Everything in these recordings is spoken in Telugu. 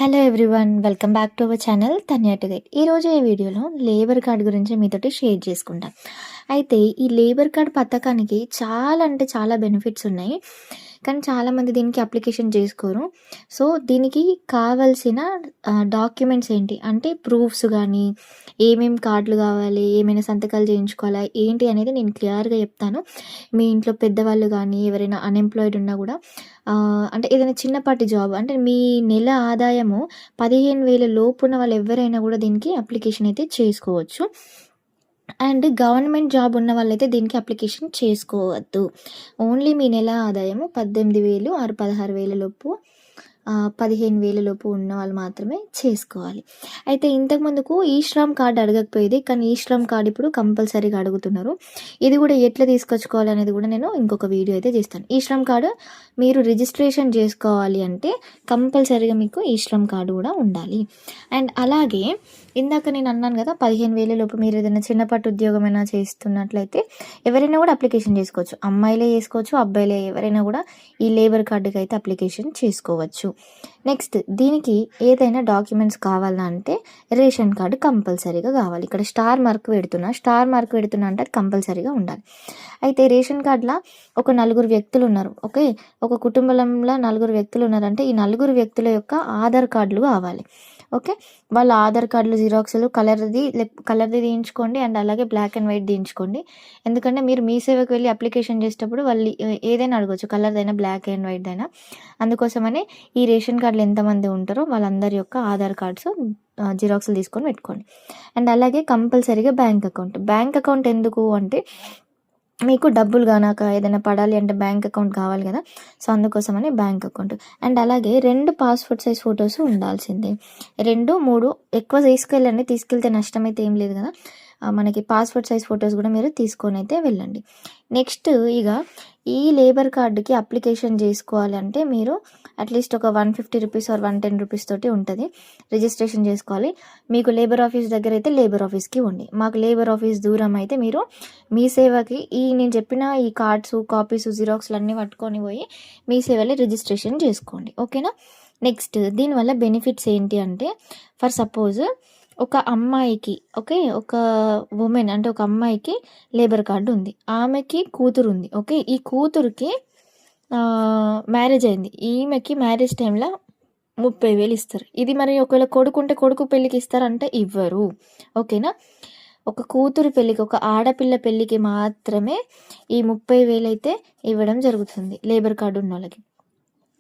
Hello everyone, welcome back to our channel Tanya to guide. ఈరోజు ఈ వీడియోలో లేబర్ కార్డ్ గురించి మీతోటి షేర్ చేసుకుంటాను. అయితే ఈ లేబర్ కార్డ్ పథకానికి చాలా అంటే చాలా బెనిఫిట్స్ ఉన్నాయి, కానీ చాలామంది దీనికి అప్లికేషన్ చేసుకోరు. సో దీనికి కావాల్సిన డాక్యుమెంట్స్ ఏంటి అంటే ప్రూఫ్స్ కానీ, ఏమేమి కార్డులు కావాలి, ఏమైనా సంతకాలు చేయించుకోవాలా ఏంటి అనేది నేను క్లియర్గా చెప్తాను. మీ ఇంట్లో పెద్దవాళ్ళు కానీ ఎవరైనా అన్ఎంప్లాయిడ్ ఉన్నా కూడా అంటే ఏదైనా చిన్నపాటి జాబ్ అంటే మీ నెల ఆదాయము 15,000 లోపున్న వాళ్ళు ఎవరైనా కూడా దీనికి అప్లికేషన్ అయితే చేసుకోవచ్చు. అండ్ గవర్నమెంట్ జాబ్ ఉన్న వాళ్ళైతే దీనికి అప్లికేషన్ చేసుకోవద్దు. ఓన్లీ మీ నెల ఆదాయము 18,000 ఆర్ 16,000 లోపు 15,000 లోపు ఉన్న వాళ్ళు మాత్రమే చేసుకోవాలి. అయితే ఇంతకుముందుకు ఈ శ్రమ్ కార్డ్ అడగకపోయేది, కానీ ఈ శ్రమ్ కార్డ్ ఇప్పుడు కంపల్సరీగా అడుగుతున్నారు. ఇది కూడా ఎట్లా తీసుకొచ్చుకోవాలి అనేది కూడా నేను ఇంకొక వీడియో అయితే చేస్తాను. ఈ శ్రమ్ కార్డు మీరు రిజిస్ట్రేషన్ చేసుకోవాలి అంటే కంపల్సరీగా మీకు ఈ శ్రమ్ కార్డు కూడా ఉండాలి. అండ్ అలాగే ఇందాక నేను అన్నాను కదా, 15,000 లోపు మీరు ఏదైనా చిన్నపాటి ఉద్యోగమైనా చేస్తున్నట్లయితే ఎవరైనా కూడా అప్లికేషన్ చేసుకోవచ్చు. అమ్మాయిలే చేసుకోవచ్చు, అబ్బాయిలే ఎవరైనా కూడా ఈ లేబర్ కార్డుకి అయితే అప్లికేషన్ చేసుకోవచ్చు. నెక్స్ట్ దీనికి ఏదైనా డాక్యుమెంట్స్ కావాలా అంటే రేషన్ కార్డు కంపల్సరీగా కావాలి. ఇక్కడ స్టార్ మార్క్ పెడుతున్నా అంటే అది కంపల్సరీగా ఉండాలి. అయితే రేషన్ కార్డులో ఒక 4 వ్యక్తులు ఉన్నారు, ఓకే, ఒక కుటుంబంలో 4 వ్యక్తులు ఉన్నారంటే ఈ 4 వ్యక్తుల యొక్క ఆధార్ కార్డులు కావాలి. ఓకే, వాళ్ళ ఆధార్ కార్డులు జిరాక్స్లు కలర్ది తీయించుకోండి, అండ్ అలాగే బ్లాక్ అండ్ వైట్ తీయించుకోండి. ఎందుకంటే మీరు మీ సేవకు వెళ్ళి అప్లికేషన్ చేసేటప్పుడు వాళ్ళు ఏదైనా అడగవచ్చు, కలర్దైనా బ్లాక్ అండ్ వైట్ అయినా. అందుకోసమని ఈ రేషన్ కార్డులు ఎంతమంది ఉంటారో వాళ్ళందరి యొక్క ఆధార్ కార్డ్స్ జిరాక్స్లు తీసుకొని పెట్టుకోండి. అండ్ అలాగే కంపల్సరీగా బ్యాంక్ అకౌంట్ ఎందుకు అంటే మీకు డబ్బులు కానాక ఏదైనా పడాలి అంటే బ్యాంక్ అకౌంట్ కావాలి కదా, సో అందుకోసమని బ్యాంక్ అకౌంట్. అండ్ అలాగే 2 పాస్పోర్ట్ సైజ్ ఫొటోస్ ఉండాల్సిందే. 2, 3 ఎక్కువ తీసుకెళ్తే నష్టం అయితే ఏం లేదు కదా. మనకి పాస్పోర్ట్ సైజ్ ఫొటోస్ కూడా మీరు తీసుకొని అయితే వెళ్ళండి. నెక్స్ట్ ఇక ఈ లేబర్ కార్డుకి అప్లికేషన్ చేసుకోవాలి అంటే మీరు అట్లీస్ట్ ఒక 150 రూపీస్ ఆర్ 110 రూపీస్ తోటి ఉంటుంది రిజిస్ట్రేషన్ చేసుకోవాలి. మీకు లేబర్ ఆఫీస్ దగ్గర అయితే లేబర్ ఆఫీస్కి ఉండి, మాకు లేబర్ ఆఫీస్ దూరం అయితే మీరు మీ సేవకి నేను చెప్పిన ఈ కార్డ్స్ కాపీస్ జిరాక్స్లు అన్నీ పట్టుకొని పోయి మీ సేవలో రిజిస్ట్రేషన్ చేసుకోండి, ఓకేనా. నెక్స్ట్ దీనివల్ల బెనిఫిట్స్ ఏంటి అంటే, ఫర్ సపోజ్ ఒక అమ్మాయికి, ఓకే, ఒక ఉమెన్ అంటే ఒక అమ్మాయికి లేబర్ కార్డు ఉంది, ఆమెకి కూతురు ఉంది, ఓకే, ఈ కూతురుకి మ్యారేజ్ అయింది, ఈమెకి మ్యారేజ్ టైంలో 30,000 ఇస్తారు. ఇది మరి ఒకవేళ కొడుకుంటే కొడుకు పెళ్ళికి ఇస్తారంటే ఇవ్వరు, ఓకేనా. ఒక కూతురు పెళ్ళికి, ఒక ఆడపిల్ల పెళ్ళికి మాత్రమే ఈ 30,000 అయితే ఇవ్వడం జరుగుతుంది లేబర్ కార్డు ఉన్న వాళ్ళకి.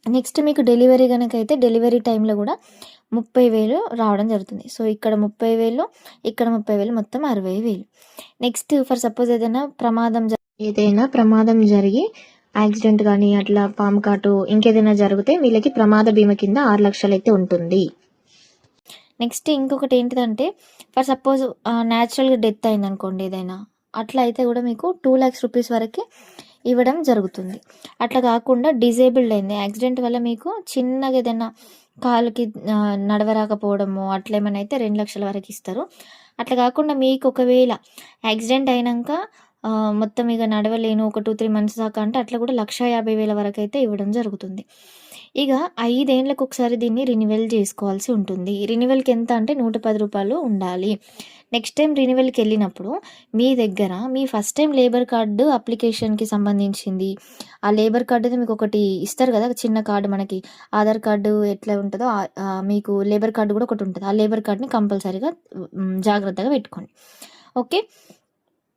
నెక్స్ట్ మీకు డెలివరీ కనుక అయితే డెలివరీ టైంలో కూడా 30,000 రావడం జరుగుతుంది. సో ఇక్కడ 30,000, ఇక్కడ 30,000, మొత్తం 60,000. నెక్స్ట్ ఫర్ సపోజ్ ఏదైనా ప్రమాదం జరిగి యాక్సిడెంట్ కానీ అట్లా పాము కాటు ఇంకేదైనా జరిగితే వీళ్ళకి ప్రమాద బీమా కింద 6 లక్షలు అయితే ఉంటుంది. నెక్స్ట్ ఇంకొకటి ఏంటిదంటే, ఫర్ సపోజ్ న్యాచురల్గా డెత్ అయింది అనుకోండి ఏదైనా, అట్లా అయితే కూడా మీకు 2 lakhs రూపీస్ వరకు ఇవ్వడం జరుగుతుంది. అట్లా కాకుండా డిజేబుల్డ్ అయింది, యాక్సిడెంట్ వల్ల మీకు చిన్నగా ఏదైనా కాలుకి నడవరాకపోవడము అట్లా ఏమైనా అయితే 2 లక్షల వరకు ఇస్తారు. అట్లా కాకుండా మీకు ఒకవేళ యాక్సిడెంట్ అయినాక మొత్తం ఇక నడవలేను ఒక 2-3 months దాకా అంటే అట్లా కూడా 1,50,000 వరకు అయితే ఇవ్వడం జరుగుతుంది. ఇక 5 ఏళ్ళకు ఒకసారి దీన్ని రినివల్ చేసుకోవాల్సి ఉంటుంది. రినివల్కి ఎంత అంటే 110 రూపాయలు ఉండాలి. నెక్స్ట్ టైం రినివల్కి వెళ్ళినప్పుడు మీ దగ్గర మీ ఫస్ట్ టైం లేబర్ కార్డు అప్లికేషన్కి సంబంధించింది ఆ లేబర్ కార్డు మీకు ఒకటి ఇస్తారు కదా, చిన్న కార్డు, మనకి ఆధార్ కార్డు ఎట్లా ఉంటుందో మీకు లేబర్ కార్డు కూడా ఒకటి ఉంటుంది. ఆ లేబర్ కార్డుని కంపల్సరీగా జాగ్రత్తగా పెట్టుకోండి, ఓకే.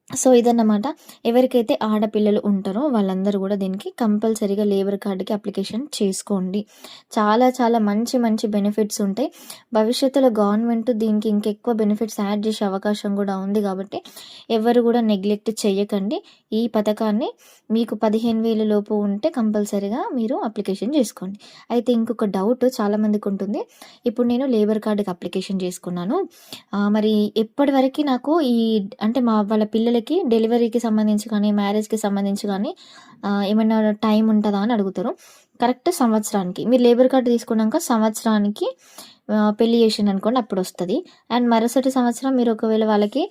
సో ఇదన్నమాట. ఎవరికైతే ఆడపిల్లలు ఉంటారో వాళ్ళందరూ కూడా దీనికి కంపల్సరీగా లేబర్ కార్డుకి అప్లికేషన్ చేసుకోండి. చాలా చాలా మంచి మంచి బెనిఫిట్స్ ఉంటాయి. భవిష్యత్తులో గవర్నమెంట్ దీనికి ఇంకెక్కువ బెనిఫిట్స్ యాడ్ చేసే అవకాశం కూడా ఉంది, కాబట్టి ఎవరు కూడా నెగ్లెక్ట్ చేయకండి. ఈ పథకాన్ని మీకు 15,000 లోపు ఉంటే కంపల్సరీగా మీరు అప్లికేషన్ చేసుకోండి. అయితే ఇంకొక డౌట్ చాలామందికి ఉంటుంది, ఇప్పుడు నేను లేబర్ కార్డుకి అప్లికేషన్ చేసుకున్నాను, మరి ఎప్పటి వరకు నాకు అంటే వాళ్ళ పిల్లలకి డెలివరీకి సంబంధించి కానీ మ్యారేజ్కి సంబంధించి కానీ ఏమైనా టైం ఉంటుందా అని అడుగుతారు. కరెక్ట్ సంవత్సరానికి మీరు లేబర్ కార్డు తీసుకున్నాక సంవత్సరానికి పెళ్లి చేసిండు అనుకోండి అప్పుడు వస్తుంది. అండ్ మరుసటి సంవత్సరం మీరు ఒకవేళ వాళ్ళకి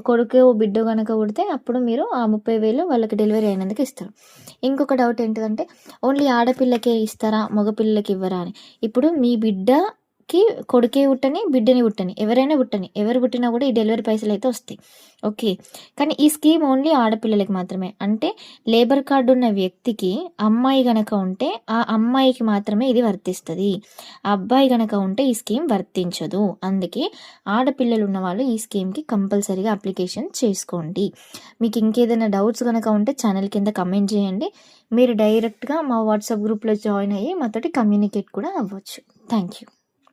కొడుకు బిడ్డ కనుక పుడితే అప్పుడు మీరు ఆ 30,000 వాళ్ళకి డెలివరీ అయినందుకు ఇస్తారు. ఇంకొక డౌట్ ఏంటిదంటే, ఓన్లీ ఆడపిల్లకే ఇస్తారా, మగపిల్లలకి ఇవ్వరా అని. ఇప్పుడు మీ బిడ్డ కొడుకే పుట్టని, బిడ్డని పుట్టని, ఎవరైనా పుట్టని, ఎవరు పుట్టినా కూడా ఈ డెలివరీ పైసలైతే వస్తాయి. ఓకే. కానీ ఈ స్కీమ్ ఓన్లీ ఆడపిల్లలకి మాత్రమే. అంటే లేబర్ కార్డ్ ఉన్న వ్యక్తికి అమ్మాయి గనక ఉంటే, ఆ అమ్మాయికి మాత్రమే ఇది వర్తిస్తది. అబ్బాయి గనక ఉంటే ఈ స్కీమ్ వర్తించదు. అందుకే ఆడపిల్లలు ఉన్నవాళ్ళు ఈ స్కీమ్‌కి కంపల్సరీగా అప్లికేషన్ చేసుకోండి. మీకు ఇంకేదైనా డౌట్స్ గనక ఉంటే ఛానల్ కింద కమెంట్ చేయండి. మీరు డైరెక్ట్‌గా మా వాట్సాప్ గ్రూప్‌లో జాయిన్ అయ్యి మాతోటి కమ్యూనికేట్ కూడా అవ్వచ్చు. Thank you.